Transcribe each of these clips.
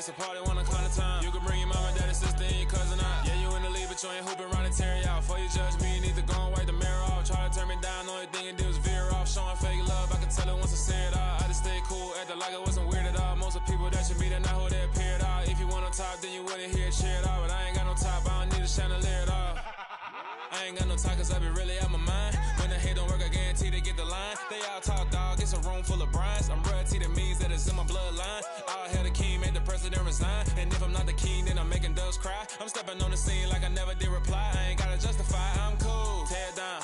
It's a party, one o'clock of time. You can bring your mama, daddy, sister, and your cousin out. Yeah, you in the lead, but you ain't hooping around and tear out. Before you judge me, you need to go and wipe the mirror off. Try to turn me down, only thing you did was veer off. Showing fake love, I can tell it once I say it all. I just stay cool, acting like it wasn't weird at all. Most of the people that you meet are not who they appear at all. If you want on top, then you wouldn't hear it cheer at all. But I ain't got no top, I don't need a chandelier at all. I ain't got no talk, cause I be really out my mind. When the hate don't work, I guarantee to get the line. They all talk, dog, it's a room full of brinds. I'm royalty, that means that it's in my bloodline. All hell the king, made the president resign. And if I'm not the king, then I'm making doves cry. I'm stepping on the scene like I never did reply. I ain't gotta justify, I'm cool. Tear down,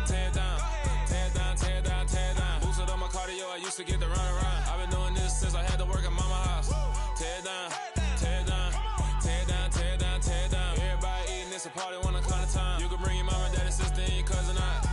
tear down, tear down, tear down, tear down. Boosted on my cardio, I used to get the run around. I've been doing this since I had to work at mama house. Tear down, tear down, tear down, tear down, tear down. Everybody eating, it's a party, 1 o'clock of time. You can bring your mama, daddy, sister, and your cousin out.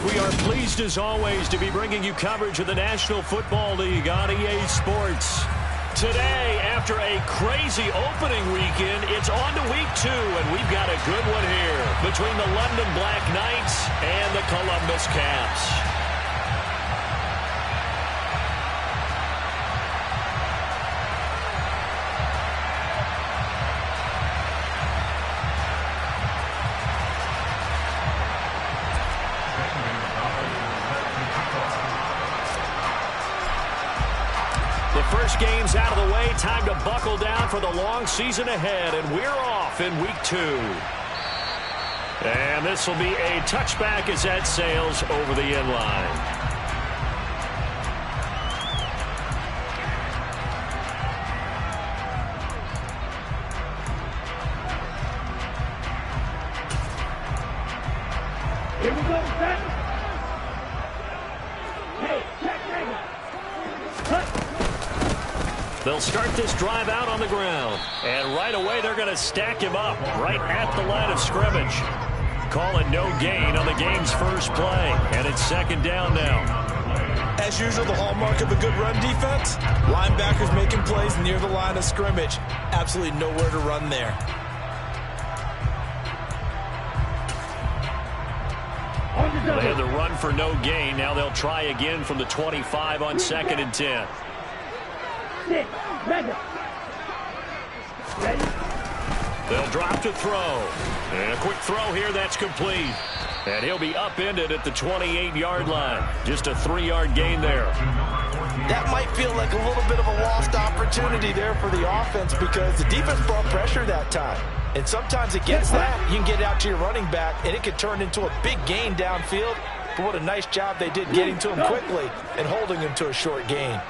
We are pleased, as always, to be bringing you coverage of the National Football League on EA Sports. Today, after a crazy opening weekend, it's on to week 2, and we've got a good one here between the London Black Knights and the Columbus Caps. First game's out of the way. Time to buckle down for the long season ahead, and we're off in week 2. And this will be a touchback as that sails over the end line. Here we go, set. Hey, check. They'll start this drive out on the ground. And right away, they're going to stack him up right at the line of scrimmage. Call it no gain on the game's first play. And it's second down now. As usual, the hallmark of a good run defense, linebackers making plays near the line of scrimmage. Absolutely nowhere to run there. They had the run for no gain. Now they'll try again from the 25 on 2nd and 10. They'll drop to throw. And a quick throw here, that's complete. And he'll be upended at the 28-yard line. Just a 3-yard gain there. That might feel like a little bit of a lost opportunity there for the offense because the defense brought pressure that time. And sometimes against that, you can get out to your running back, and it could turn into a big gain downfield. But what a nice job they did getting to him quickly and holding him to a short gain.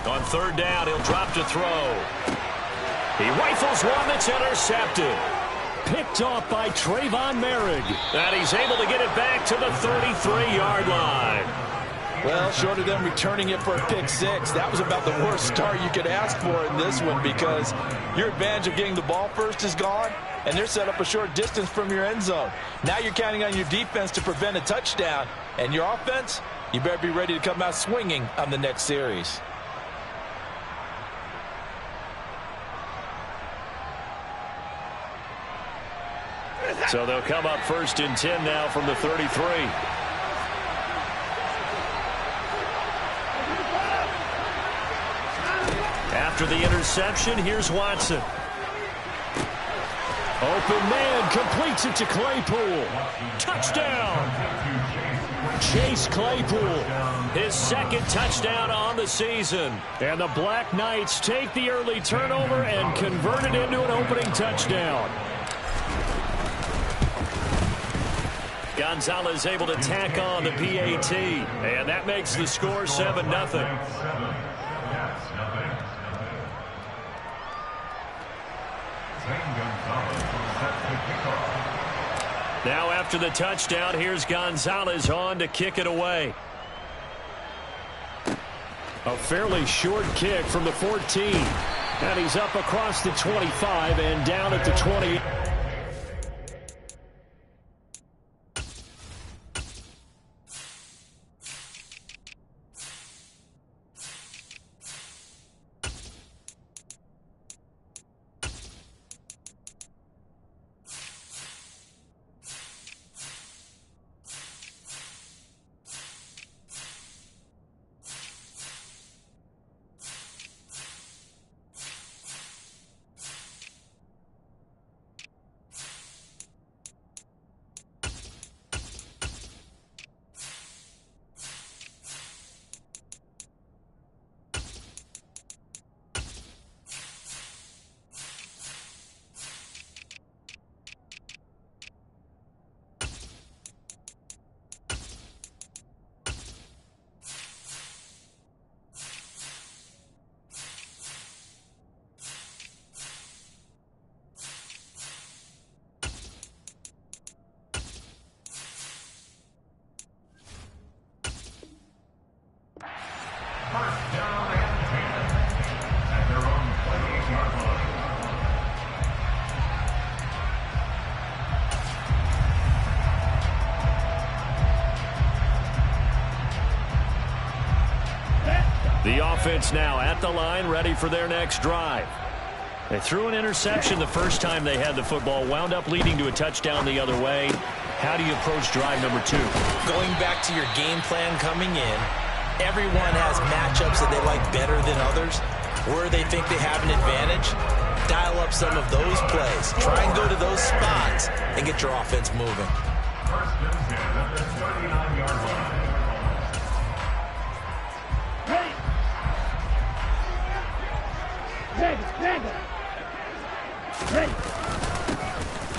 On 3rd down, he'll drop to throw. He rifles one that's intercepted. Picked off by Trayvon Merrick. And he's able to get it back to the 33-yard line. Well, short of them returning it for a pick 6, that was about the worst start you could ask for in this one because your advantage of getting the ball first is gone, and they're set up a short distance from your end zone. Now you're counting on your defense to prevent a touchdown, and your offense, you better be ready to come out swinging on the next series. So they'll come up 1st and 10 now from the 33. After the interception, here's Watson. Open man completes it to Claypool. Touchdown. Chase Claypool, his second touchdown on the season. And the Black Knights take the early turnover and convert it into an opening touchdown. Gonzalez able to tack on the PAT, and that makes the score 7-0. Now after the touchdown, here's Gonzalez on to kick it away. A fairly short kick from the 14. And he's up across the 25 and down at the 20. The offense now at the line, ready for their next drive. They threw an interception the first time they had the football, wound up leading to a touchdown the other way. How do you approach drive number 2? Going back to your game plan coming in, everyone has matchups that they like better than others. Where they think they have an advantage, dial up some of those plays. Try and go to those spots and get your offense moving.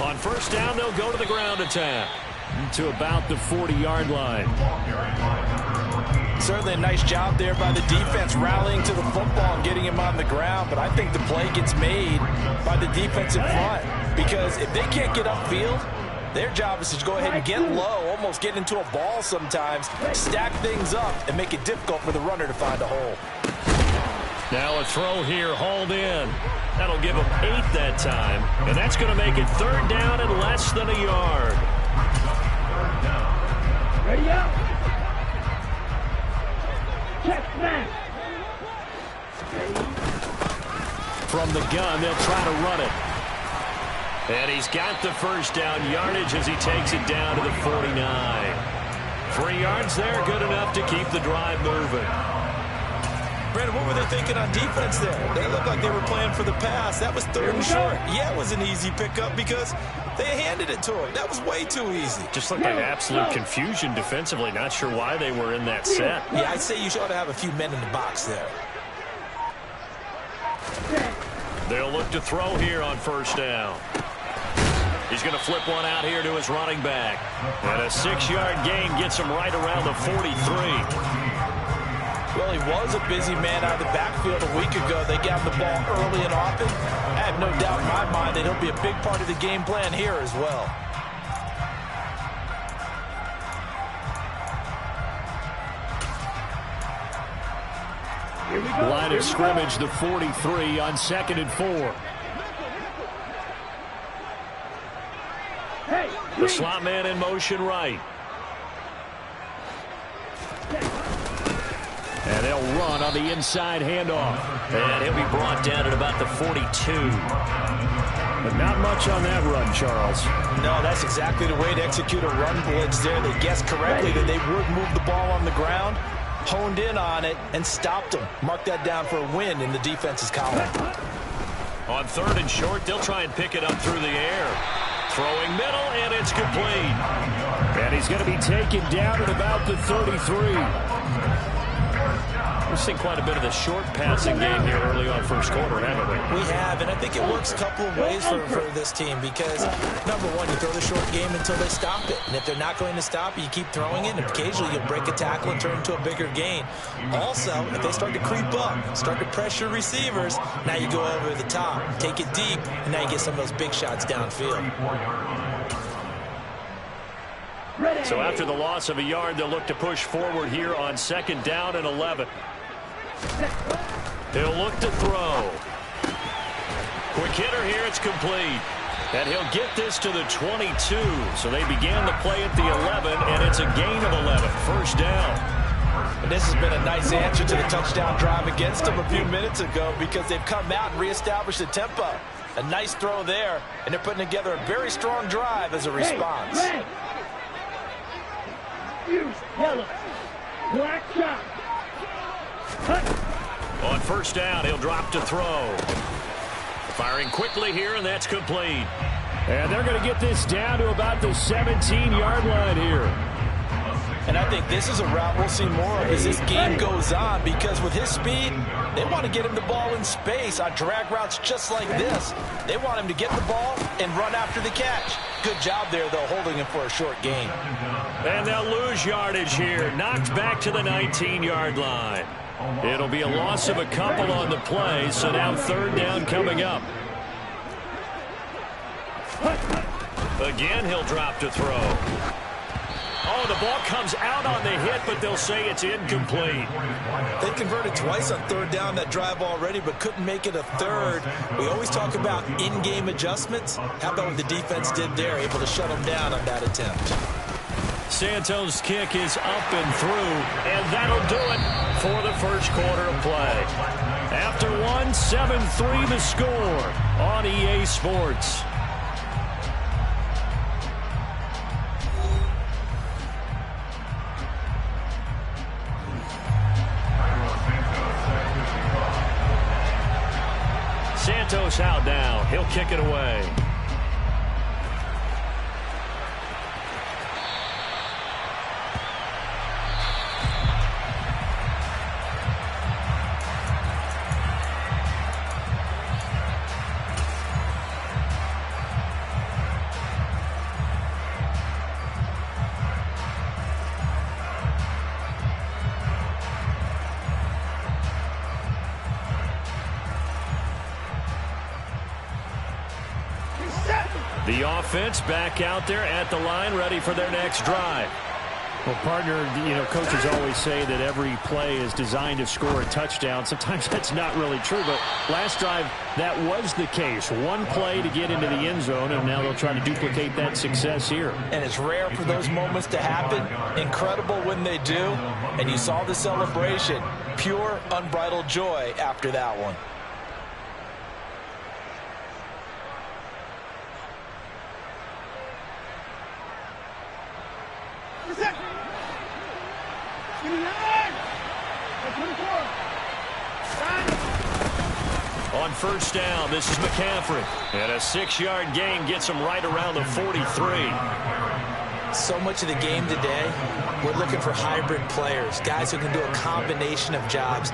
On first down, they'll go to the ground attack to about the 40-yard line. Certainly a nice job there by the defense rallying to the football and getting him on the ground, but I think the play gets made by the defense in front, because if they can't get upfield, their job is to go ahead and get low, almost get into a ball sometimes, stack things up, and make it difficult for the runner to find a hole. Now a throw here, hauled in. That'll give them 8 that time, and that's going to make it 3rd down and less than a yard. Ready up. Check back. From the gun, they'll try to run it. And he's got the first down yardage as he takes it down to the 49. 3 yards there, good enough to keep the drive moving. Brandon, what were they thinking on defense there? They looked like they were playing for the pass. That was 3rd and short. Yeah, it was an easy pickup because they handed it to him. That was way too easy. Just looked like absolute confusion defensively. Not sure why they were in that set. Yeah, I'd say you ought to have a few men in the box there. They'll look to throw here on first down. He's going to flip one out here to his running back. And a 6-yard gain gets him right around the 43. Well, he was a busy man out of the backfield a week ago. They got the ball early and often. I have no doubt in my mind that he'll be a big part of the game plan here as well. Line of scrimmage, the 43 on 2nd and 4. The slot man in motion right. And they'll run on the inside handoff. And he'll be brought down at about the 42. But not much on that run, Charles. No, that's exactly the way to execute a run blitz there. They guessed correctly that they would move the ball on the ground, honed in on it, and stopped them. Mark that down for a win in the defense's column. On 3rd and short, they'll try and pick it up through the air. Throwing middle, and it's complete. And he's going to be taken down at about the 33. We've seen quite a bit of the short passing game here early on first quarter, haven't we? We have, and I think it works a couple of ways for this team because, number one, you throw the short game until they stop it. And if they're not going to stop it, you keep throwing it, and occasionally you'll break a tackle and turn into a bigger gain. Also, if they start to creep up, start to pressure receivers, now you go over the top, take it deep, and now you get some of those big shots downfield. So after the loss of a yard, they'll look to push forward here on 2nd down and 11. He'll look to throw. Quick hitter here, it's complete. And he'll get this to the 22. So they began the play at the 11, and it's a gain of 11. First down. And this has been a nice answer to the touchdown drive against them a few minutes ago because they've come out and reestablished the tempo. A nice throw there, and they're putting together a very strong drive as a response. Red. Yellow. Black shot. On first down, he'll drop to throw. Firing quickly here, and that's complete. And they're going to get this down to about the 17-yard line here. And I think this is a route we'll see more of as this game goes on because with his speed, they want to get him the ball in space on drag routes just like this. They want him to get the ball and run after the catch. Good job there, though, holding him for a short gain. And they'll lose yardage here. Knocked back to the 19-yard line. It'll be a loss of a couple on the play, so now 3rd down coming up. Again, he'll drop to throw. Oh, the ball comes out on the hit, but they'll say it's incomplete. They converted twice on 3rd down that drive already, but couldn't make it a 3rd. We always talk about in-game adjustments. How about what the defense did there, able to shut them down on that attempt. Santos' kick is up and through, and that'll do it for the first quarter of play. After one, 7-3 the score on EA Sports. Santos out now. He'll kick it away. The offense back out there at the line, ready for their next drive. Well, partner, coaches always say that every play is designed to score a touchdown. Sometimes that's not really true, but last drive, that was the case. One play to get into the end zone, and now they'll try to duplicate that success here. And it's rare for those moments to happen. Incredible when they do. And you saw the celebration. Pure, unbridled joy after that one. On first down, this is McCaffrey. And a 6-yard gain gets him right around the 43. So much of the game today, we're looking for hybrid players, guys who can do a combination of jobs.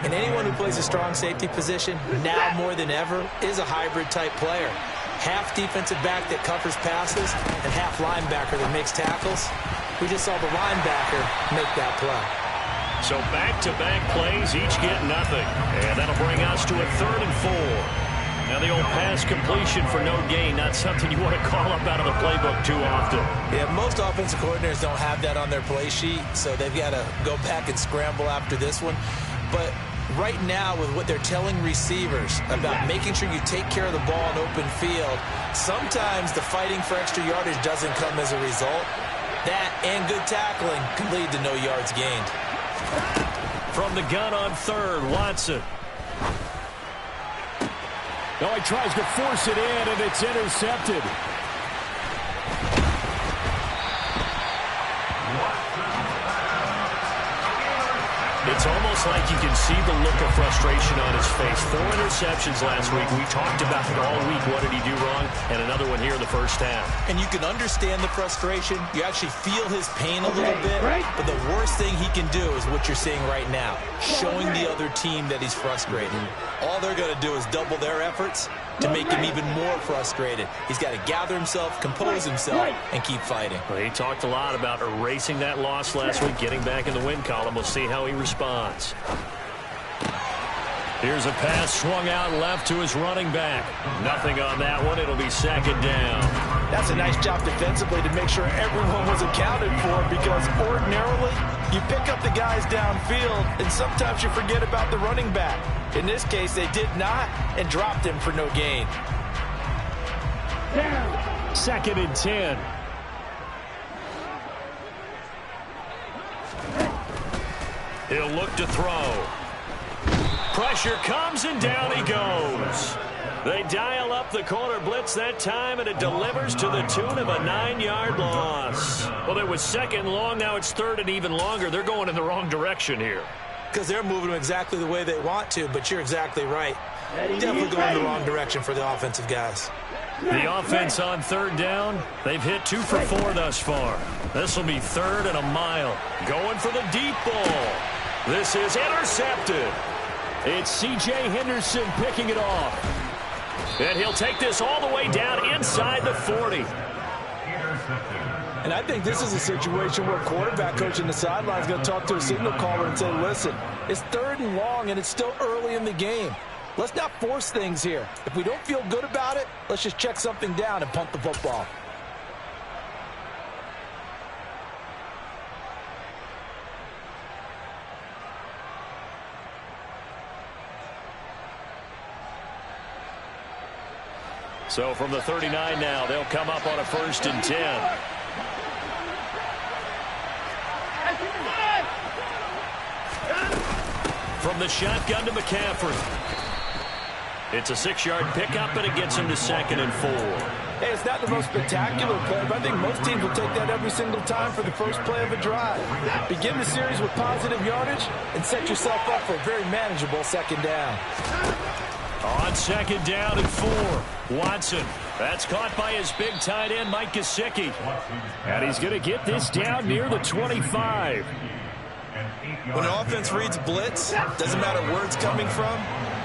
And anyone who plays a strong safety position, now more than ever, is a hybrid-type player. Half defensive back that covers passes and half linebacker that makes tackles. We just saw the linebacker make that play. So back-to-back plays, each get nothing. And that'll bring us to a 3rd and 4. Now the old pass completion for no gain, not something you want to call up out of the playbook too often. Yeah, most offensive coordinators don't have that on their play sheet, so they've got to go back and scramble after this one. But right now, with what they're telling receivers about making sure you take care of the ball in open field, sometimes the fighting for extra yardage doesn't come as a result. That and good tackling can lead to no yards gained. From the gun on 3rd, Watson. Oh, he tries to force it in, and it's intercepted. It's almost It's like you can see the look of frustration on his face. 4 interceptions last week. We talked about it all week. What did he do wrong? And another one here in the first half. And you can understand the frustration. You actually feel his pain a little bit. But the worst thing he can do is what you're seeing right now, showing the other team that he's frustrated. All they're going to do is double their efforts to make him even more frustrated. He's got to gather himself, compose himself, and keep fighting. Well, he talked a lot about erasing that loss last week, getting back in the win column. We'll see how he responds. Here's a pass swung out left to his running back. Nothing on that one. It'll be second down. That's a nice job defensively to make sure everyone was accounted for, because ordinarily you pick up the guys downfield and sometimes you forget about the running back. In this case, they did not and dropped him for no gain. Second and 10. He'll look to throw. Pressure comes and down he goes. They dial up the corner blitz that time, and it delivers to the tune of a 9-yard loss. Well, it was second long. Now it's third and even longer. They're going in the wrong direction here. Because they're moving them exactly the way they want to, but you're exactly right. Definitely going in the wrong direction for the offensive guys. The offense on third down, they've hit 2 for 4 thus far. This will be third and a mile. Going for the deep ball. This is intercepted. It's C.J. Henderson picking it off. And he'll take this all the way down inside the 40. And I think this is a situation where quarterback coach in the sideline is going to talk to a signal caller and say, listen, it's third and long and it's still early in the game. Let's not force things here. If we don't feel good about it, let's just check something down and punt the football. So from the 39 now, they'll come up on a 1st and 10. From the shotgun to McCaffrey. It's a 6-yard pickup, and it gets him to 2nd and 4. Hey, it's not the most spectacular play, but I think most teams will take that every single time for the first play of a drive. Begin the series with positive yardage and set yourself up for a very manageable 2nd down. On 2nd down and 4, Watson. That's caught by his big tight end, Mike Gesicki. And he's going to get this down near the 25. When an offense reads blitz, doesn't matter where it's coming from,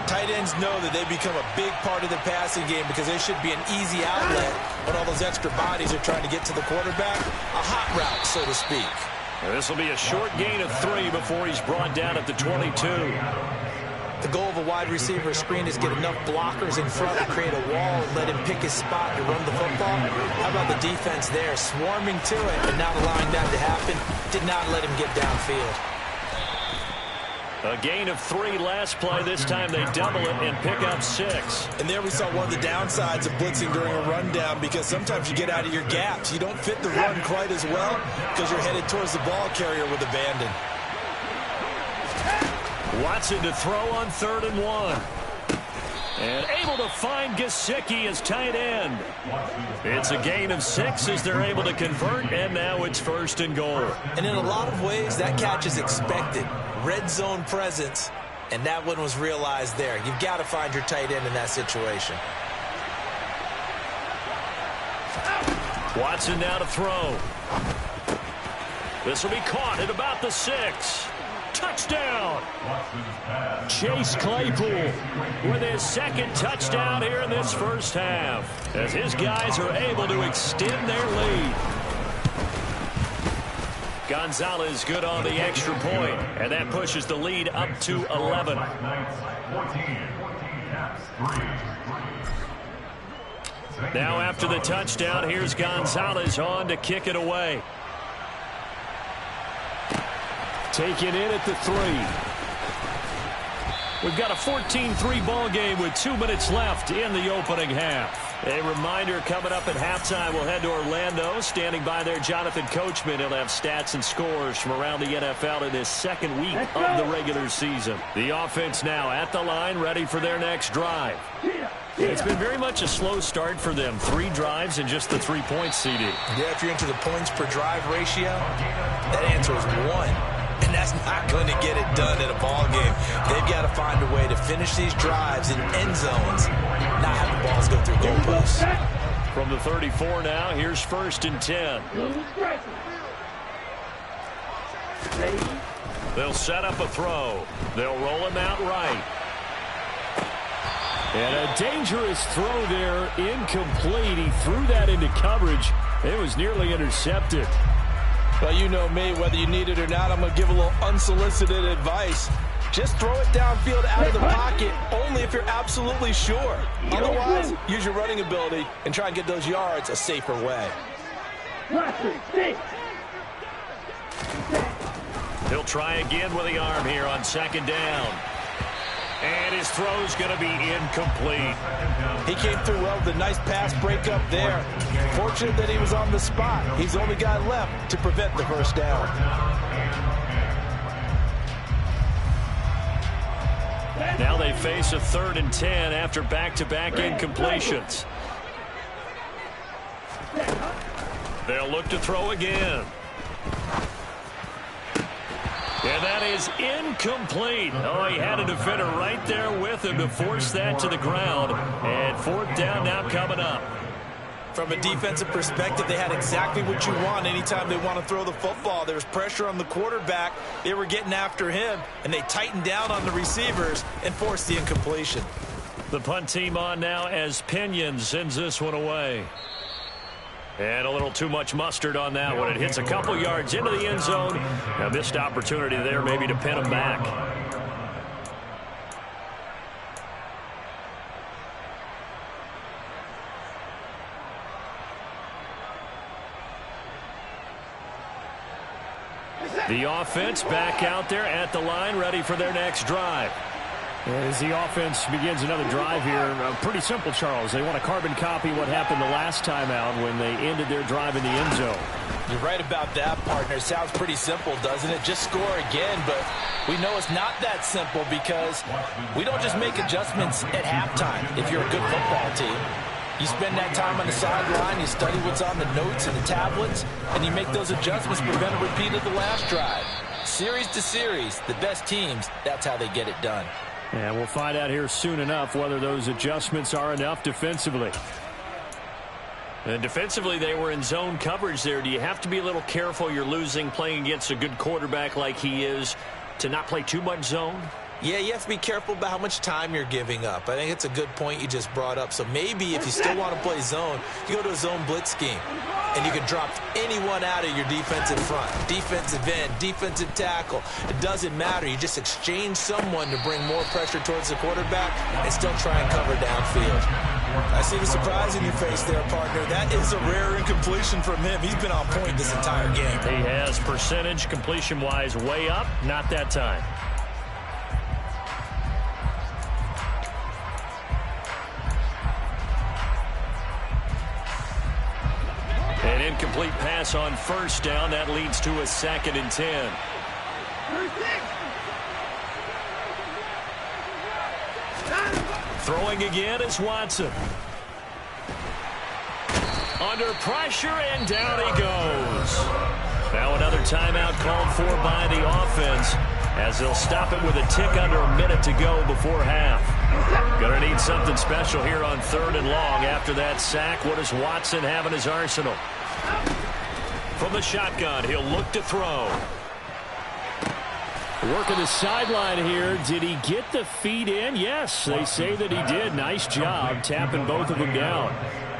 tight ends know that they become a big part of the passing game because they should be an easy outlet when all those extra bodies are trying to get to the quarterback. A hot route, so to speak. This will be a short gain of 3 before he's brought down at the 22. The goal of a wide receiver screen is get enough blockers in front to create a wall and let him pick his spot to run the football. How about the defense there, swarming to it and not allowing that to happen? Did not let him get downfield. A gain of 3 last play. This time they double it and pick up 6. And there we saw one of the downsides of blitzing during a rundown, because sometimes you get out of your gaps. You don't fit the run quite as well because you're headed towards the ball carrier with abandon. Watson to throw on 3rd and 1. And able to find Gesicki as tight end. It's a gain of 6 as they're able to convert, and now it's 1st and goal. And in a lot of ways, that catch is expected. Red zone presence, and that one was realized there. You've got to find your tight end in that situation. Watson now to throw. This will be caught at about the 6. Touchdown! Chase Claypool with his 2nd touchdown here in this first half, as his guys are able to extend their lead. Gonzalez good on the extra point, and that pushes the lead up to 11. Now after the touchdown, here's Gonzalez on to kick it away. Taken in at the 3. We've got a 14-3 ball game with 2 minutes left in the opening half. A reminder, coming up at halftime, we'll head to Orlando. Standing by there, Jonathan Coachman. He'll have stats and scores from around the NFL in this 2nd week of the regular season. The offense now at the line, ready for their next drive. It's been very much a slow start for them. 3 drives and just the 3 points, CD. Yeah, if you're into the points per drive ratio, that answer is 1. and that's not going to get it done in a ball game. They've got to find a way to finish these drives in end zones, not have the balls go through goalposts. From the 34 now, here's 1st and 10. They'll set up a throw. They'll roll him out right. And a dangerous throw there, incomplete. He threw that into coverage. It was nearly intercepted. Well, you know me, whether you need it or not, I'm going to give a little unsolicited advice. Just throw it downfield out of the pocket, only if you're absolutely sure. Otherwise, use your running ability and try and get those yards a safer way. He'll try again with the arm here on 2nd down. And his throw's going to be incomplete. He came through well with a nice pass breakup there. Fortunate that he was on the spot. He's the only guy left to prevent the first down. Now they face a 3rd and 10 after back-to-back incompletions. They'll look to throw again. And that is incomplete. Oh, he had a defender right there with him to force that to the ground. And 4th down now coming up. From a defensive perspective, they had exactly what you want anytime they want to throw the football. There was pressure on the quarterback. They were getting after him, and they tightened down on the receivers and forced the incompletion. The punt team on now as Pinion sends this one away. And a little too much mustard on that one. It hits a couple yards into the end zone. A missed opportunity there maybe to pin him back. The offense back out there at the line, ready for their next drive. As the offense begins another drive here, pretty simple, Charles. They want to carbon copy what happened the last time out when they ended their drive in the end zone. You're right about that, partner. Sounds pretty simple, doesn't it? Just score again, but we know it's not that simple because we don't just make adjustments at halftime if you're a good football team. You spend that time on the sideline, you study what's on the notes and the tablets, and you make those adjustments to prevent a repeat of the last drive. Series to series, the best teams, that's how they get it done. And we'll find out here soon enough whether those adjustments are enough defensively. And defensively, they were in zone coverage there. Do you have to be a little careful? You're losing playing against a good quarterback like he is to not play too much zone? Yeah, you have to be careful about how much time you're giving up. I think it's a good point you just brought up. So maybe if you still want to play zone, you go to a zone blitz scheme. And you can drop anyone out of your defensive front. Defensive end, defensive tackle. It doesn't matter. You just exchange someone to bring more pressure towards the quarterback and still try and cover downfield. I see the surprise in your face there, partner. That is a rare incompletion from him. He's been on point this entire game. He has percentage completion-wise way up. Not that time. An incomplete pass on 1st down. That leads to a 2nd and 10. Throwing again is Watson. Under pressure, and down he goes. Now another timeout called for by the offense as they'll stop it with a tick under a minute to go before half. Gonna need something special here on 3rd and long. After that sack, what does Watson have in his arsenal? From the shotgun, he'll look to throw. Working the sideline here. Did he get the feet in? Yes, they say that he did. Nice job tapping both of them down.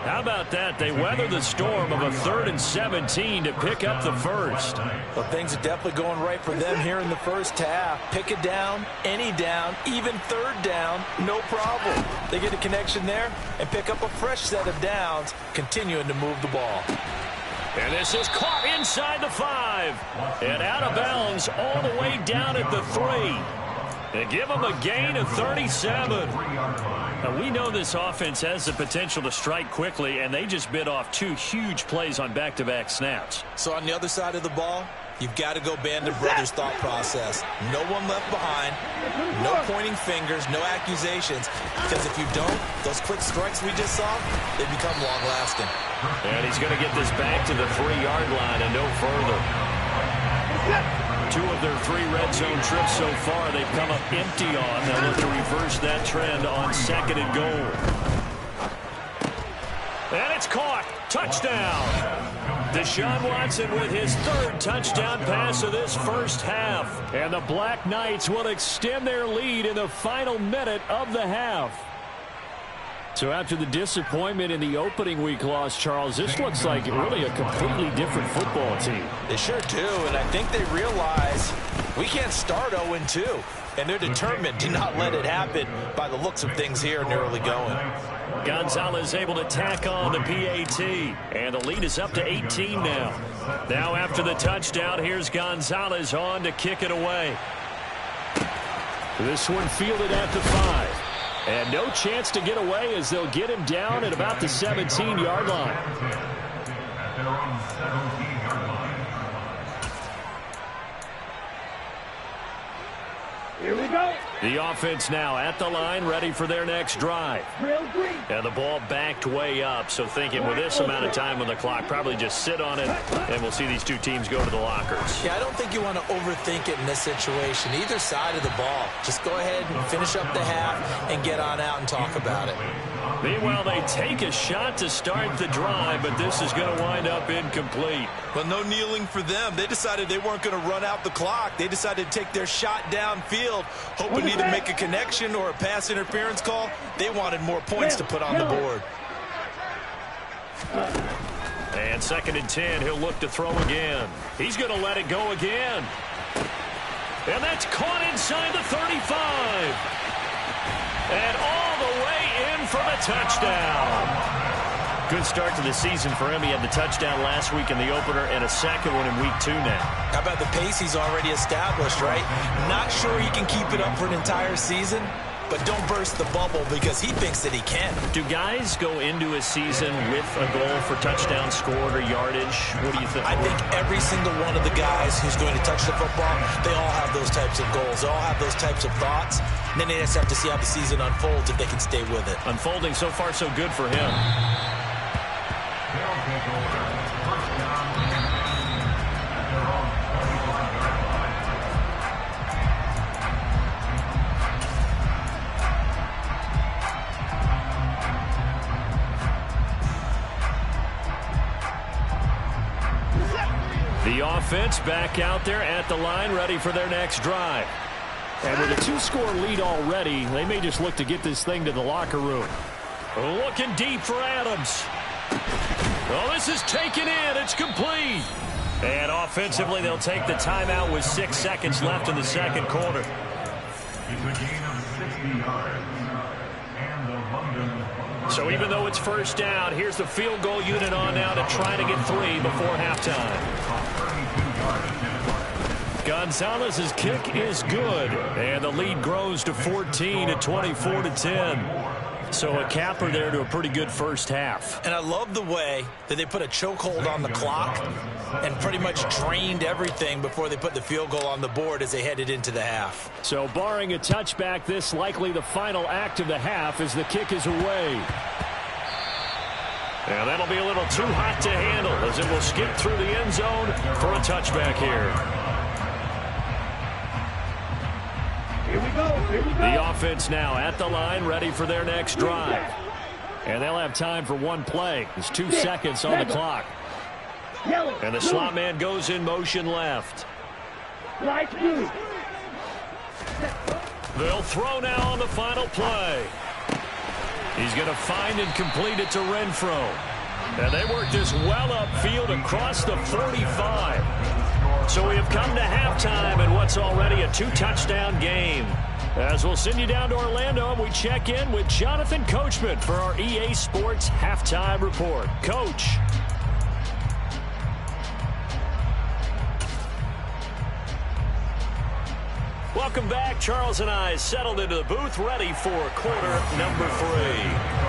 How about that? They weather the storm of a 3rd and 17 to pick up the first. Well, things are definitely going right for them here in the first half. Pick a down, any down, even 3rd down, no problem. They get a connection there and pick up a fresh set of downs, continuing to move the ball. And this is caught inside the 5. And out of bounds all the way down at the 3. They give them a gain of 37. Now, we know this offense has the potential to strike quickly, and they just bit off 2 huge plays on back-to-back snaps. So on the other side of the ball, you've got to go band of brothers thought process. No one left behind, no pointing fingers, no accusations. Because if you don't, those quick strikes we just saw, they become long-lasting. And he's going to get this back to the 3-yard line and no further. 2 of their 3 red zone trips so far, they've come up empty on. They'll look to reverse that trend on 2nd and goal. And it's caught. Touchdown. Deshaun Watson with his 3rd touchdown pass of this first half. And the Black Knights will extend their lead in the final minute of the half. So after the disappointment in the opening week loss, Charles, this looks like really a completely different football team. They sure do, and I think they realize we can't start 0-2. And they're determined to not let it happen by the looks of things here in the early going. Gonzalez able to tack on the PAT. And the lead is up to 18 now. Now after the touchdown, here's Gonzalez on to kick it away. This one fielded at the 5. And no chance to get away as they'll get him down at about the 17-yard line. Here we go. The offense now at the line, ready for their next drive. And the ball backed way up, so thinking with this amount of time on the clock, probably just sit on it, and we'll see these 2 teams go to the lockers. Yeah, I don't think you want to overthink it in this situation. Either side of the ball. Just go ahead and finish up the half and get on out and talk about it. Meanwhile, they take a shot to start the drive, but this is going to wind up incomplete. Well, no kneeling for them. They decided they weren't going to run out the clock. They decided to take their shot downfield, hoping to either make a connection or a pass interference call. They wanted more points to put on the board. And 2nd and 10, he'll look to throw again. He's going to let it go again. And that's caught inside the 35. And all the way in for the touchdown. Good start to the season for him. He had the touchdown last week in the opener and a 2nd one in week 2 now. How about the pace he's already established, right? Not sure he can keep it up for an entire season, but don't burst the bubble because he thinks that he can. Do guys go into a season with a goal for touchdown scored or yardage? What do you think? I think every single one of the guys who's going to touch the football, they all have those types of goals. They all have those types of thoughts. And then they just have to see how the season unfolds if they can stay with it. Unfolding so far so good for him. The offense back out there at the line, ready for their next drive. And with a 2-score lead already, they may just look to get this thing to the locker room. Looking deep for Adams. Oh, this is taken in. It's complete. And offensively, they'll take the timeout with 6 seconds left in the 2nd quarter. So even though it's first down, here's the field goal unit on now to try to get 3 before halftime. Gonzalez's kick is good, and the lead grows to 14 at 24-10. So a capper there to a pretty good first half. And I love the way that they put a chokehold on the clock and pretty much drained everything before they put the field goal on the board as they headed into the half. So barring a touchback, this likely the final act of the half as the kick is away. And that'll be a little too hot to handle as it will skip through the end zone for a touchback here. Here we go. Here we go. The offense now at the line, ready for their next drive. And they'll have time for one play. There's 2 seconds on the clock. And the slot man goes in motion left. They'll throw now on the final play. He's going to find and complete it to Renfro. And they work this well upfield across the 45. So we have come to halftime in what's already a 2-touchdown game. As we'll send you down to Orlando, and we check in with Jonathan Coachman for our EA Sports Halftime Report. Coach. Welcome back. Charles and I settled into the booth, ready for quarter number 3.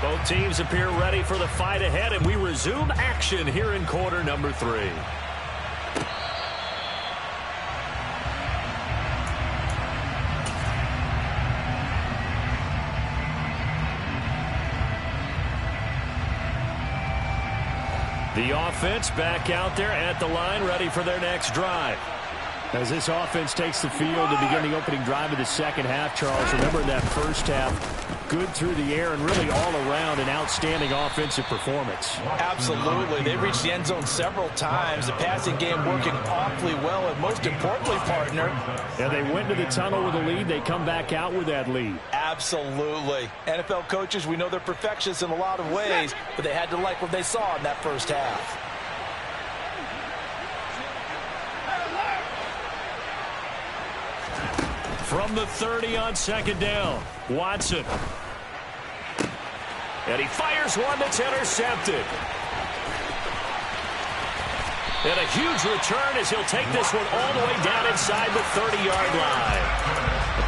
Both teams appear ready for the fight ahead, and we resume action here in quarter number 3. The offense back out there at the line, ready for their next drive. As this offense takes the field to begin the opening drive of the second half, Charles, remember in that first half, good through the air and really all around an outstanding offensive performance. Absolutely. They reached the end zone several times. The passing game working awfully well, and most importantly, partner. And they went to the tunnel with a lead. They come back out with that lead. Absolutely. NFL coaches, we know they're perfectionists in a lot of ways, but they had to like what they saw in that first half. From the 30 on second down, Watson. And he fires one that's intercepted. And a huge return as he'll take this one all the way down inside the 30-yard line.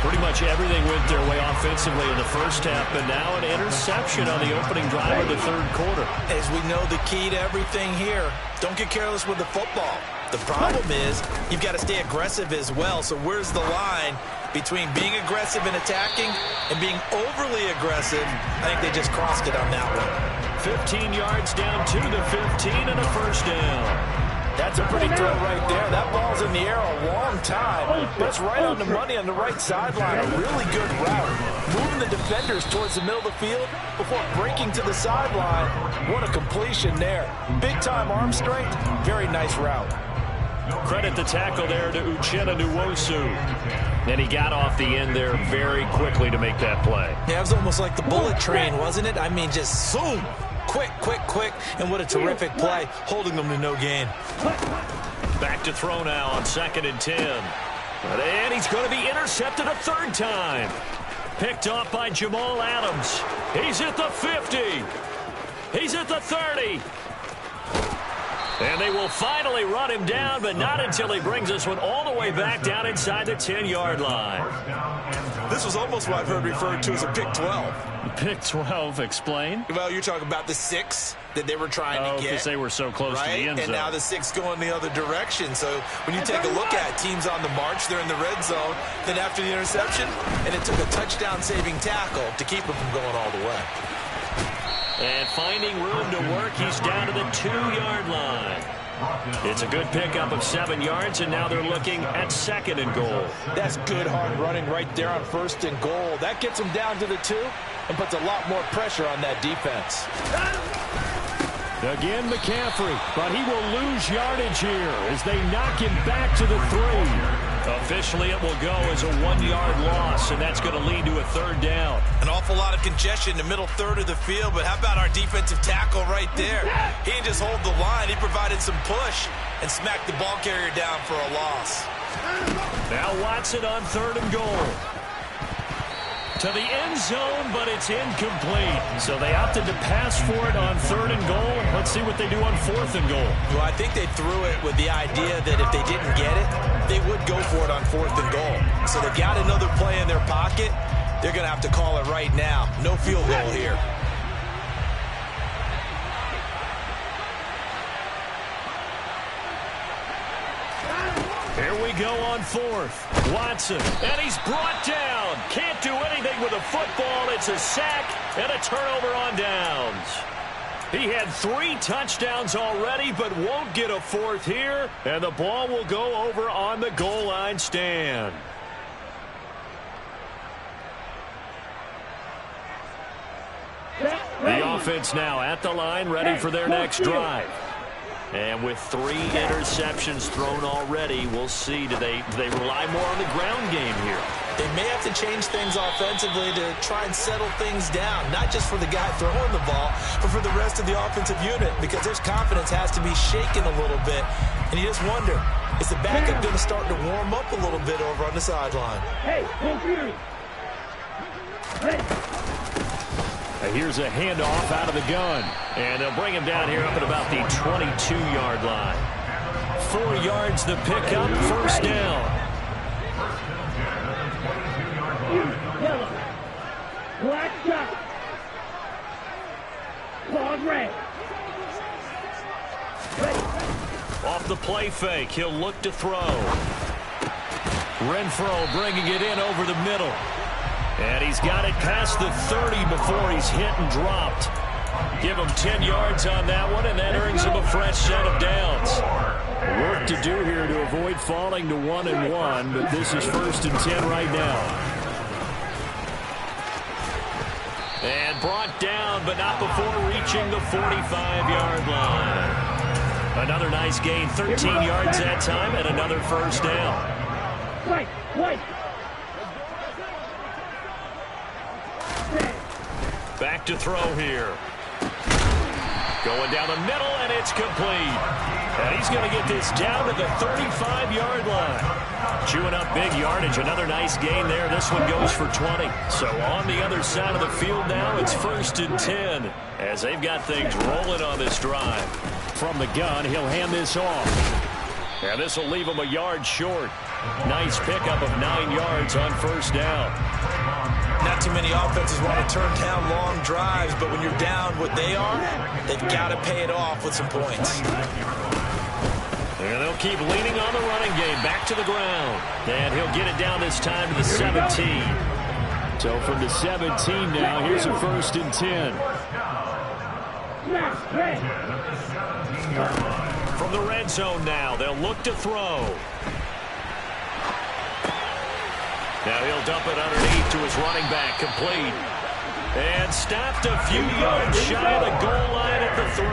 Pretty much everything went their way offensively in the first half, but now an interception on the opening drive of the third quarter. As we know, the key to everything here, don't get careless with the football. The problem is you've got to stay aggressive as well. So where's the line between being aggressive and attacking and being overly aggressive? I think they just crossed it on that one. 15 yards down to the 15 and a first down. That's a pretty throw right there. That ball's in the air a long time, but it's right on the money on the right sideline. A really good route. Moving the defenders towards the middle of the field before breaking to the sideline. What a completion there. Big-time arm strength. Very nice route. Credit the tackle there to Uchenna Nwosu. And he got off the end there very quickly to make that play. Yeah, it was almost like the bullet train, wasn't it? I mean, just zoom. Quick, quick, quick. And what a terrific play, holding them to no gain. Back to throw now on 2nd and 10. And he's going to be intercepted a third time. Picked off by Jamal Adams. He's at the 50. He's at the 30. And they will finally run him down, but not until he brings this one all the way back down inside the 10-yard line. This was almost what I've heard referred to as a pick 12. Pick 12, explain? Well, you're talking about the 6 that they were trying to get. Because they were so close to the end zone. And now the 6 going the other direction. So when you take a look at teams on the march, they're in the red zone. Then after the interception, and it took a touchdown-saving tackle to keep them from going all the way. And finding room to work, he's down to the 2-yard line. It's a good pickup of 7 yards, and now they're looking at 2nd and goal. That's good hard running right there on 1st and goal. That gets them down to the 2 and puts a lot more pressure on that defense. Again, McCaffrey, but he will lose yardage here as they knock him back to the 3. Officially, it will go as a 1-yard loss, and that's going to lead to a 3rd down. An awful lot of congestion in the middle third of the field, but how about our defensive tackle right there? He didn't just hold the line. He provided some push and smacked the ball carrier down for a loss. Now Watson on 3rd and goal. To the end zone, but it's incomplete. So they opted to pass for it on 3rd and goal. Let's see what they do on 4th and goal. Well, I think they threw it with the idea that if they didn't get it, they would go for it on 4th and goal. So they've got another play in their pocket. They're going to have to call it right now. No field goal here. Here we go on 4th. Watson, and he's brought down. Can't do anything with a football. It's a sack and a turnover on downs. He had 3 touchdowns already, but won't get a 4th here. And the ball will go over on the goal line stand. The offense now at the line, ready for their next drive. And with 3 interceptions thrown already, we'll see. Do they rely more on the ground game here? They may have to change things offensively to try and settle things down, not just for the guy throwing the ball, but for the rest of the offensive unit, because their confidence has to be shaken a little bit. And you just wonder, is the backup going to start to warm up a little bit over on the sideline? Hey, computer. Hey. Here's a handoff out of the gun. And they'll bring him down here up at about the 22-yard line. 4 yards the pickup, 1st down. Yellow. Black shot. Claws red. Off the play fake, he'll look to throw. Renfro bringing it in over the middle. And he's got it past the 30 before he's hit and dropped. Give him 10 yards on that one, and that earns him a fresh set of downs. Work to do here to avoid falling to 1-1, but this is 1st and 10 right now. And brought down, but not before reaching the 45-yard line. Another nice gain, 13 yards that time, and another first down. Back to throw here. Going down the middle, and it's complete. And he's going to get this down to the 35-yard line. Chewing up big yardage. Another nice gain there. This one goes for 20. So on the other side of the field now, it's 1st and 10 as they've got things rolling on this drive. From the gun, he'll hand this off. And this will leave him a yard short. Nice pickup of 9 yards on first down. Not too many offenses want to turn down long drives, but when you're down what they are, they've got to pay it off with some points. And they'll keep leaning on the running game. Back to the ground. And he'll get it down this time to the 17. So from the 17 now, here's a 1st and 10. From the red zone now, they'll look to throw. Now he'll dump it underneath to his running back, complete. And stopped a few yards shy of the goal line at the 3.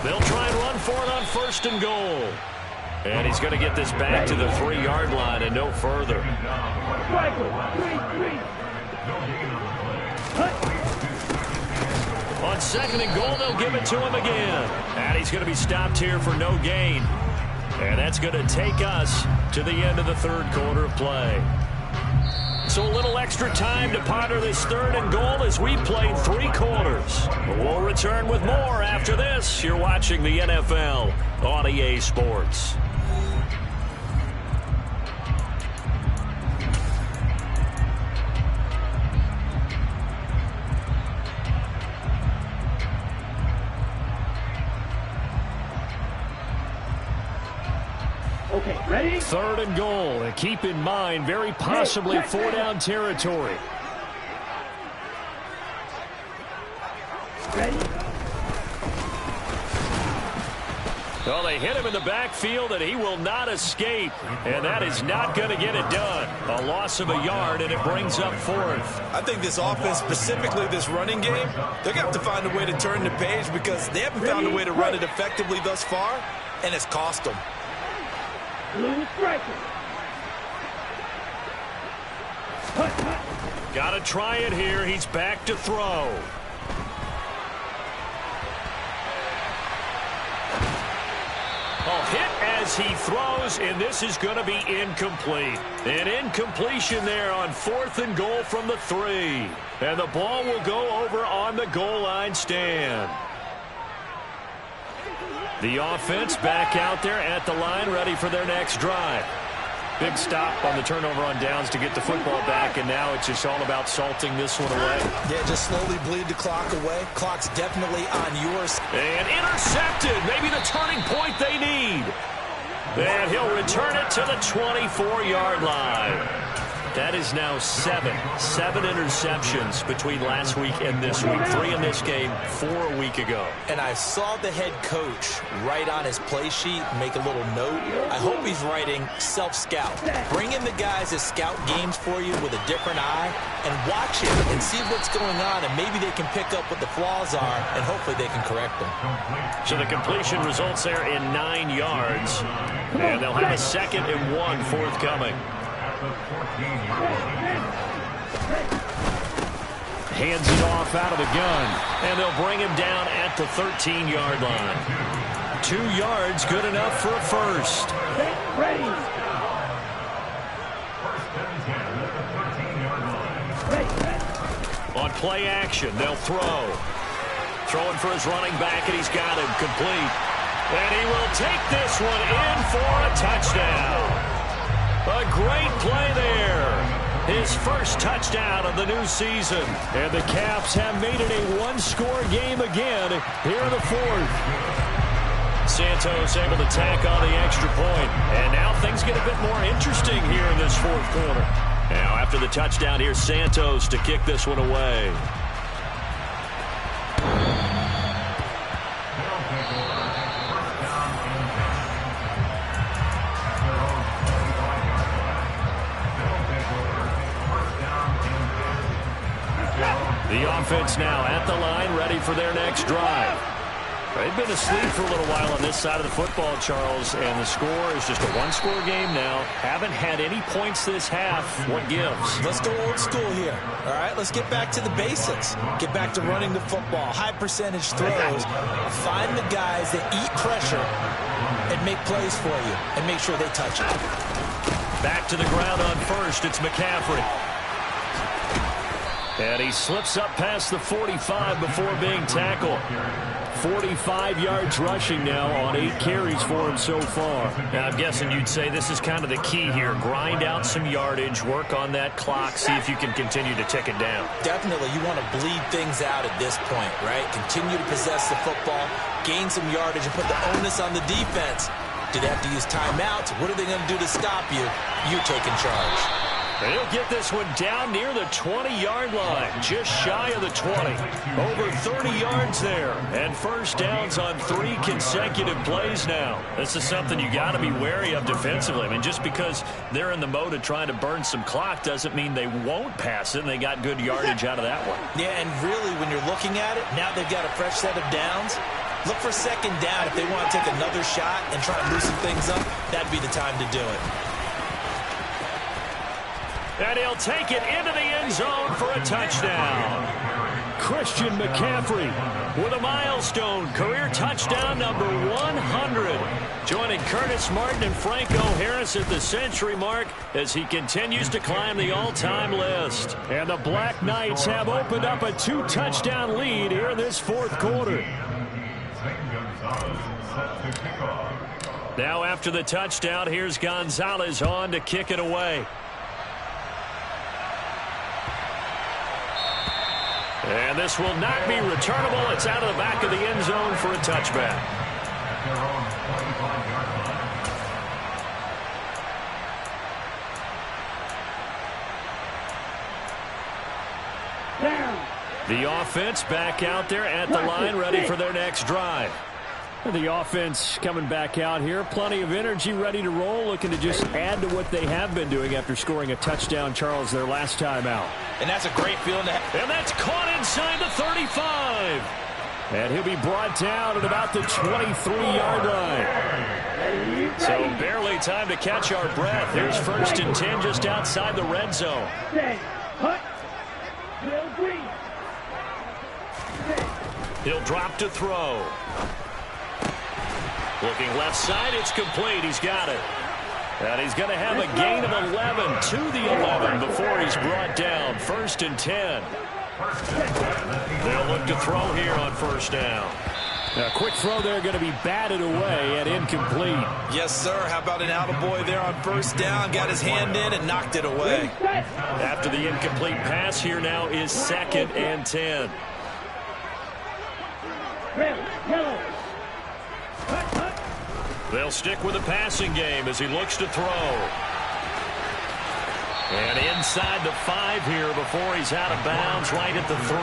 They'll try and run for it on 1st and goal. And he's going to get this back to the 3-yard line and no further. On 2nd and goal, they'll give it to him again. And he's going to be stopped here for no gain. And that's going to take us to the end of the 3rd quarter of play. So a little extra time to ponder this 3rd and goal as we played 3 quarters. We'll return with more after this. You're watching the NFL on EA Sports. Okay, ready? 3rd and goal. And keep in mind, very possibly 4-down territory. Ready? Well, they hit him in the backfield, and he will not escape. And that is not going to get it done. A loss of a yard, and it brings up 4th. I think this offense, specifically this running game, they're going to have to find a way to turn the page because they haven't found a way to run it effectively thus far, and it's cost them. Blue striker. Got to try it here. He's back to throw. Hit as he throws, and this is going to be incomplete. An incompletion there on 4th and goal from the 3. And the ball will go over on the goal line stand. The offense back out there at the line, ready for their next drive. Big stop on the turnover on downs to get the football back, and now it's just all about salting this one away. Yeah, just slowly bleed the clock away. Clock's definitely on yours. And intercepted. Maybe the turning point they need. And he'll return it to the 24-yard line. That is now 7 interceptions between last week and this week. 3 in this game, 4 a week ago. And I saw the head coach write on his play sheet, make a little note. I hope he's writing self-scout. Bring in the guys that scout games for you with a different eye and watch it and see what's going on, and maybe they can pick up what the flaws are, and hopefully they can correct them. So the completion results there in 9 yards, and they'll have a 2nd and 1 forthcoming. Hands it off out of the gun, and they'll bring him down at the 13-yard line. 2 yards, good enough for a first. Ready. On play action, they'll throw. Throwing for his running back, and he's got him complete. And he will take this one in for a touchdown. A great play there. His first touchdown of the new season. And the Caps have made it a 1-score game again here in the 4th. Santos able to tack on the extra point. And now things get a bit more interesting here in this 4th quarter. Now after the touchdown, here's Santos to kick this one away. The offense now at the line, ready for their next drive. They've been asleep for a little while on this side of the football, Charles, and the score is just a one-score game now. Haven't had any points this half. What gives? Let's go old school here. All right, let's get back to the basics. Get back to running the football, high percentage throws. Find the guys that eat pressure and make plays for you and make sure they touch it. Back to the ground on first. It's McCaffrey. And he slips up past the 45 before being tackled. 45 yards rushing now on 8 carries for him so far. Now, I'm guessing you'd say this is kind of the key here. Grind out some yardage, work on that clock, see if you can continue to tick it down. Definitely, you want to bleed things out at this point, right? Continue to possess the football, gain some yardage, and put the onus on the defense. Do they have to use timeouts? What are they going to do to stop you? You're taking charge. They'll get this one down near the 20-yard line, just shy of the 20. Over 30 yards there, and first downs on 3 consecutive plays now. This is something you got to be wary of defensively. I mean, just because they're in the mode of trying to burn some clock doesn't mean they won't pass it, and they got good yardage out of that one. Yeah, and really, when you're looking at it, now they've got a fresh set of downs. Look for second down if they want to take another shot and try and loosen things up. That'd be the time to do it. And he'll take it into the end zone for a touchdown. Christian McCaffrey with a milestone career touchdown number 100. Joining Curtis Martin and Franco Harris at the century mark as he continues to climb the all-time list. And the Black Knights have opened up a 2-touchdown lead here in this fourth quarter. Now after the touchdown, here's Gonzalez on to kick it away. And this will not be returnable. It's out of the back of the end zone for a touchback. The offense back out there at the line, ready for their next drive. The offense coming back out here. Plenty of energy, ready to roll, looking to just add to what they have been doing after scoring a touchdown, Charles, their last time out. And that's a great feeling to have. And that's caught inside the 35. And he'll be brought down at about the 23-yard line. So barely time to catch our breath. Here's 1st and 10 just outside the red zone. He'll drop to throw. Looking left side, it's complete. He's got it. And he's going to have a gain of 11 to the 11 before he's brought down. 1st and 10. They'll look to throw here on 1st down. A quick throw there, going to be batted away and incomplete. Yes, sir. How about an attaboy there on 1st down? Got his hand in and knocked it away. After the incomplete pass, here now is 2nd and 10. They'll stick with the passing game as he looks to throw. And inside the 5 here before he's out of bounds, right at the 3.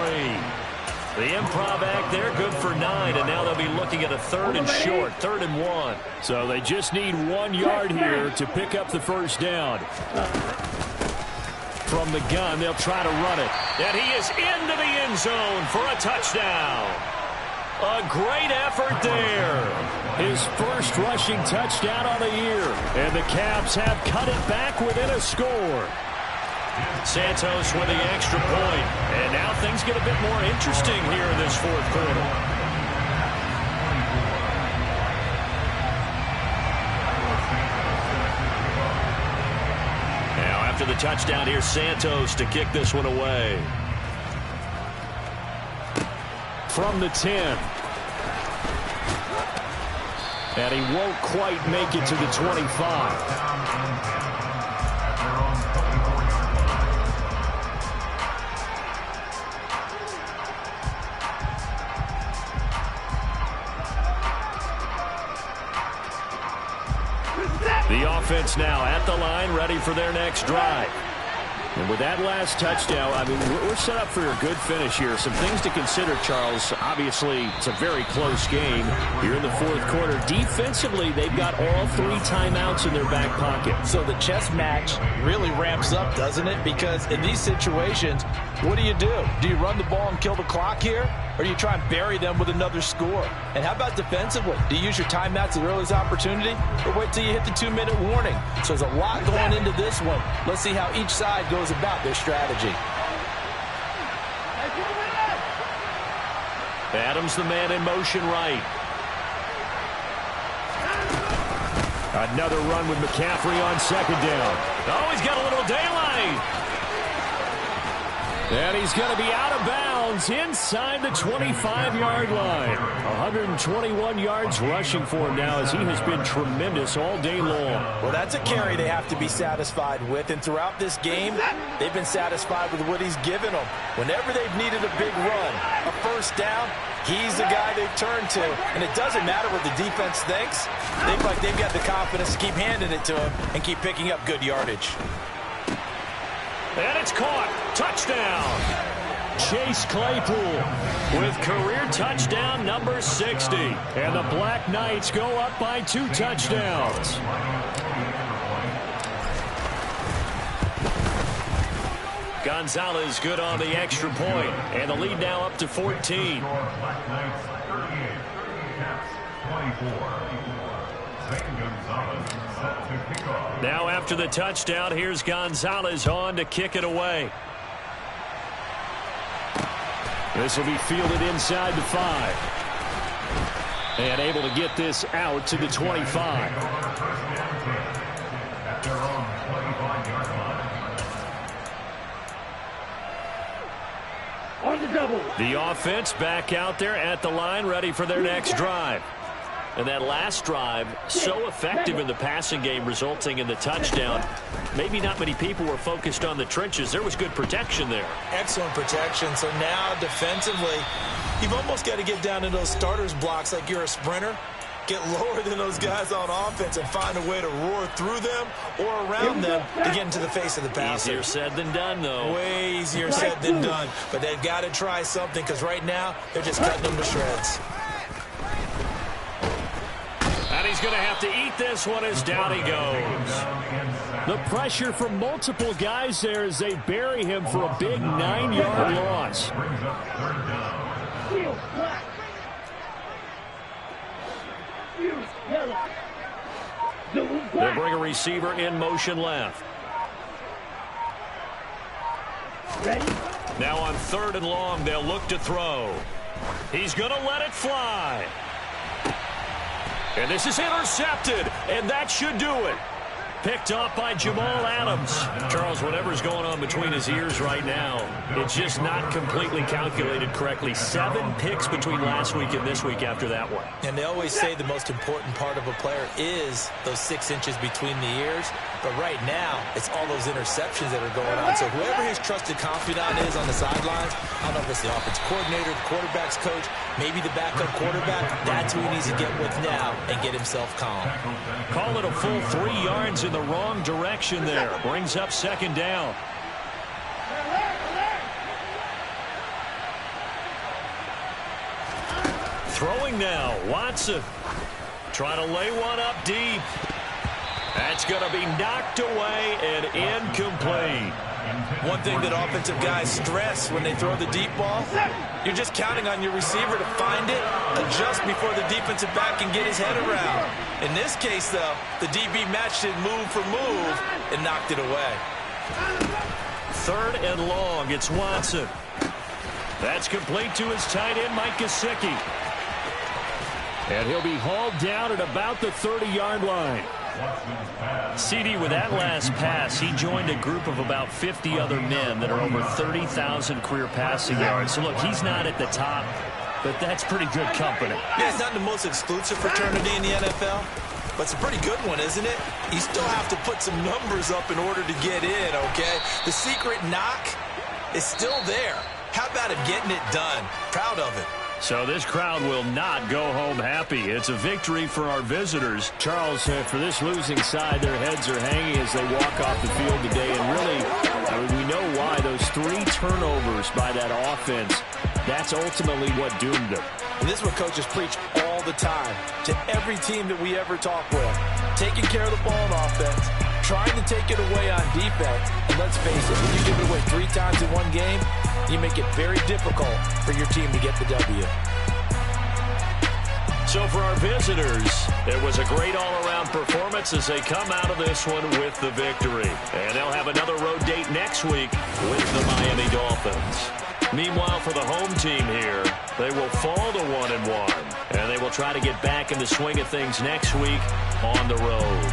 The improv act there, good for 9, and now they'll be looking at a 3rd and short, 3rd and 1. So they just need 1 yard here to pick up the 1st down. From the gun, they'll try to run it. And he is into the end zone for a touchdown. A great effort there. His first rushing touchdown on the year. And the Caps have cut it back within a score. Santos with the extra point. And now things get a bit more interesting here in this 4th quarter. Now after the touchdown, here's Santos to kick this one away. From the 10. And he won't quite make it to the 25. The offense now at the line, ready for their next drive. And with that last touchdown, I mean, we're set up for a good finish here. Some things to consider, Charles. Obviously, it's a very close game here in the fourth quarter. Defensively, they've got all 3 timeouts in their back pocket. So the chess match really ramps up, doesn't it? Because in these situations, what do? Do you run the ball and kill the clock here? Or do you try and bury them with another score? And how about defensively? Do you use your timeouts at the earliest opportunity? Or wait till you hit the 2-minute warning? So there's a lot going into this one. Let's see how each side goes about their strategy. Adams, the man in motion right. Another run with McCaffrey on second down. Oh, he's got a little daylight. And he's going to be out of bounds inside the 25-yard line. 121 yards rushing for him now as he has been tremendous all day long. Well, that's a carry they have to be satisfied with. And throughout this game, they've been satisfied with what he's given them. Whenever they've needed a big run, a first down, he's the guy they've turned to. And it doesn't matter what the defense thinks. They feel like they've got the confidence to keep handing it to him and keep picking up good yardage. And it's caught. Touchdown. Chase Claypool with career touchdown number 60. And the Black Knights go up by 2 touchdowns. Gonzalez good on the extra point. And the lead now up to 14. Now after the touchdown, here's Gonzalez on to kick it away. This will be fielded inside the 5. And able to get this out to the 25. On the double. The offense back out there at the line, ready for their next drive. And that last drive, so effective in the passing game, resulting in the touchdown. Maybe not many people were focused on the trenches. There was good protection there. Excellent protection. So now defensively, you've almost got to get down to those starters blocks like you're a sprinter. Get lower than those guys on offense and find a way to roar through them or around them to get into the face of the passer. Easier said than done, though. Way easier said than done. But they've got to try something because right now they're just cutting them to shreds. And he's going to have to eat this one as down he goes. The pressure from multiple guys there as they bury him for a big 9-yard loss. They'll bring a receiver in motion left. Now on 3rd and long, they'll look to throw. He's going to let it fly. And this is intercepted, and that should do it. Picked off by Jamal Adams. Charles, whatever's going on between his ears right now, it's just not completely calculated correctly. 7 picks between last week and this week after that one. And they always say the most important part of a player is those 6 inches between the ears. But right now, it's all those interceptions that are going on. So whoever his trusted confidant is on the sidelines, I don't know if it's the offensive coordinator, the quarterback's coach, maybe the backup quarterback, that's who he needs to get with now and get himself calm. Call it a full 3 yards in the wrong direction there. Brings up 2nd down. Throwing now, Watson. Trying to lay one up deep. That's going to be knocked away and incomplete. One thing that offensive guys stress when they throw the deep ball, you're just counting on your receiver to find it, adjust before the defensive back can get his head around. In this case, though, the DB matched it move for move and knocked it away. 3rd and long, it's Watson. That's complete to his tight end, Mike Gesicki. And he'll be hauled down at about the 30-yard line. CD, with that last pass, he joined a group of about 50 other men that are over 30,000 career passing yards. So, look, he's not at the top, but that's pretty good company. Yeah, it's not the most exclusive fraternity in the NFL, but it's a pretty good one, isn't it? You still have to put some numbers up in order to get in, okay? The secret knock is still there. How about it getting it done? Proud of it. So this crowd will not go home happy. It's a victory for our visitors. Charles, for this losing side, their heads are hanging as they walk off the field today. And really, we know why. Those 3 turnovers by that offense, that's ultimately what doomed them. And this is what coaches preach all the time to every team that we ever talk with. Taking care of the ball on offense, trying to take it away on defense. And let's face it, when you give it away 3 times in one game, you make it very difficult for your team to get the W. So for our visitors, it was a great all-around performance as they come out of this one with the victory. And they'll have another road date next week with the Miami Dolphins. Meanwhile, for the home team here, they will fall to 1-1, and they will try to get back in the swing of things next week on the road.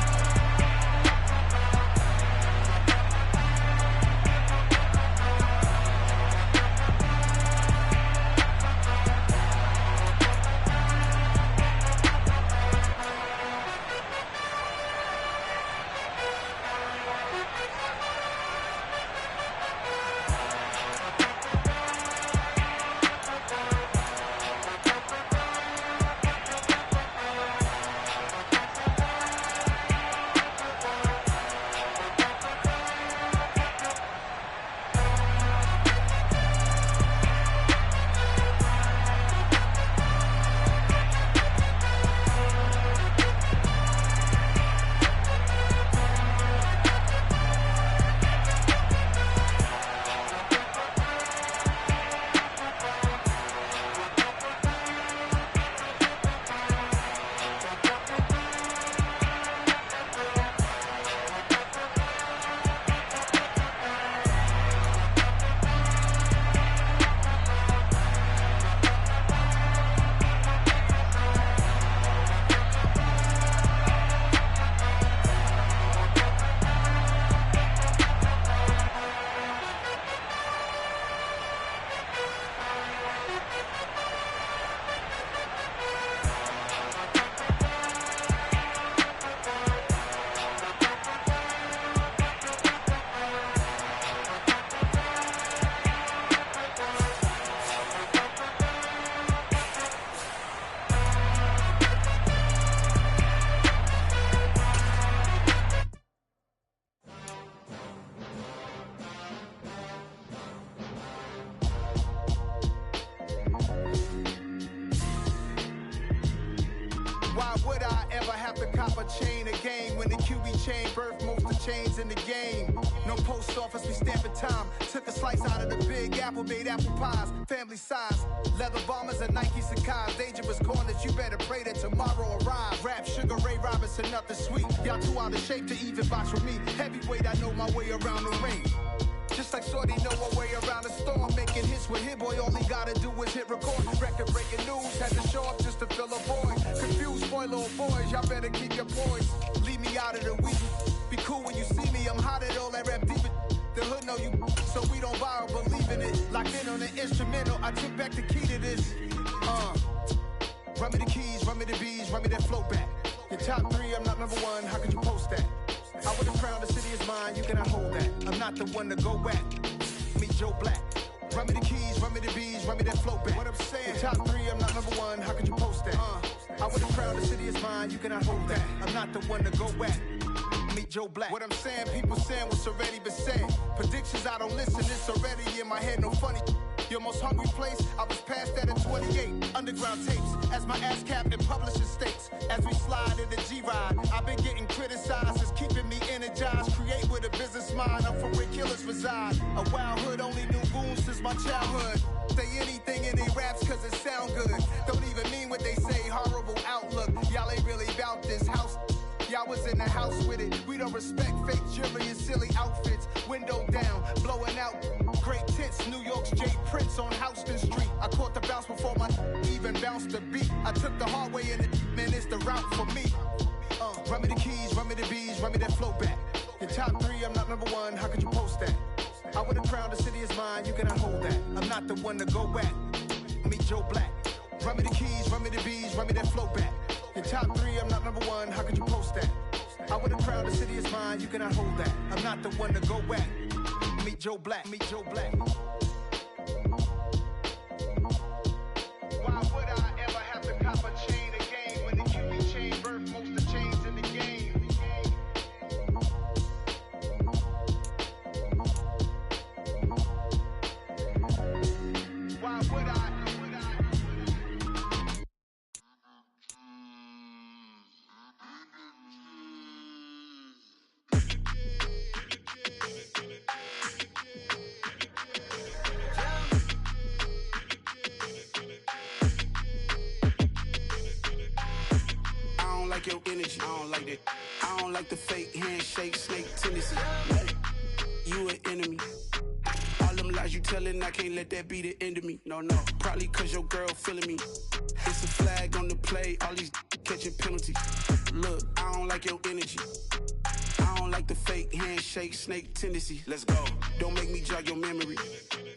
Why would I ever have to cop a chain a game when the QB chain birthed most of chains in the game? No post office, we stamping time. Took a slice out of the big apple, made apple pies, family size. Leather bombers and Nike Sacai's. Dangerous corners, you better pray that tomorrow arrives. Rap, Sugar Ray Robinson, nothing sweet. Y'all too out of shape to even box with me. Heavyweight, I know my way around the ring. Just like Shorty know her way around the storm. Making hits with Hit Boy, all he gotta do is hit record. Record breaking news, had to show up just to fill a void. Confused boy, little boys, y'all better keep your poise. Leave me out of the week. Be cool when you see me, I'm hot at all that rap deep. The hood know you, so we don't borrow, believe in it. Locked in on the instrumental, I took back the key to this. Run me the keys, run me the bees, run me that flow back. Your top 3, I'm not number 1, how could you post that? I would have crowned the city is mine, you cannot hold that. I'm not the one to go back. Meet Joe Black. Run me the keys, run me the bees, run me that flow back. What I'm saying, top 3, I'm not number 1, how could you post that? I would have crowned the city is mine, you cannot hold that. I'm not the one to go back. Meet Joe Black. What I'm saying, people saying what's already been said. Predictions, I don't listen, it's already in my head, no funny. Your most hungry place, I was past that at 28. Underground tapes, as my ass cap in publishing states. As we slide in the G-Ride, I've been getting criticized, it's keeping me energized. Create with a business mind, I'm from where killers reside. A wild hood, only knew goons since my childhood. Say anything in they raps cause it sound good. Don't even mean what they say, horrible outlook. Y'all ain't really about this house. Y'all was in the house with it. We don't respect fake jewelry and silly outfits. Window down, blowing out great tits. New York's J. Prince on Houston Street. I caught the bounce before my even bounced the beat. I took the hard way in it, man, it's the route for me. Run me the keys, run me the bees, run me that flow back. Your top 3, I'm not number 1, how could you post that? I would have crowned the city is mine, you cannot hold that. I'm not the one to go back. Meet Joe Black. Run me the keys, run me the bees, run me that flow back. Your top 3, I'm not number 1, how could you post that? I would have crowned the city is mine, you cannot hold that. I'm not the one to go back. Meet Joe Black, meet Joe Black. Why would I ever have to cop a chain a game when the QB chain birthed most of chains in the game? like your energy. I don't like that. I don't like the fake handshake, snake tendency. What? You an enemy. All them lies you telling, I can't let that be the end of me. No, no, probably cause your girl feeling me. It's a flag on the play, all these catching penalties. Look, I don't like your energy. I don't like the fake handshake, snake tendency. Let's go. Don't make me jog your memory.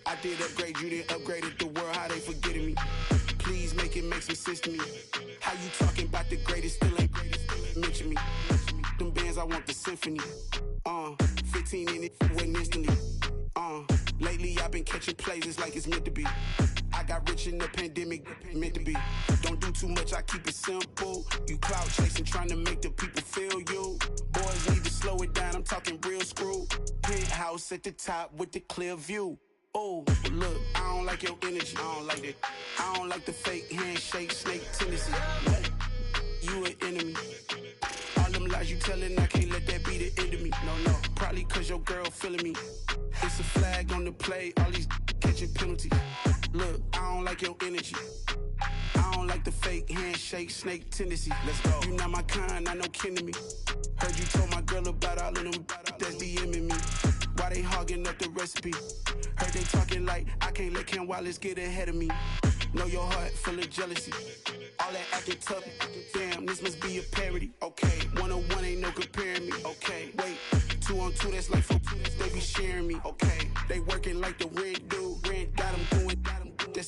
I did upgrade, you didn't upgrade it. The world, how they forgetting me. Please make it make some sense to me. How you talking about the greatest, still ain't greatest. Mention me. Them bands, I want the symphony. 15 in it, went instantly. Lately I've been catching plays, it's like it's meant to be. I got rich in the pandemic, meant to be. Don't do too much, I keep it simple. You clout chasing, trying to make the people feel you. Boys need to slow it down, I'm talking real screw. Penthouse at the top with the clear view. Oh, look, I don't like your energy. I don't like that. I don't like the fake handshake, snake tendency. What? You an enemy. All them lies you telling, I can't let that be the end of me. No, no, probably cause your girl feeling me. It's a flag on the play, all these catching penalties. Look, I don't like your energy. I don't like the fake handshake, snake tendency. Let's go. You not my kind, I know kin to me. Heard you told my girl about all of them that's DMing me. Why they hogging up the recipe? Heard they talking like I can't let Ken Wallace get ahead of me. Know your heart full of jealousy. All that acting tough, damn, this must be a parody. Okay, 1-on-1 ain't no comparing me. Okay, wait, 2-on-2, that's like 4, they be sharing me. Okay, they working like the rent do. Rent got them going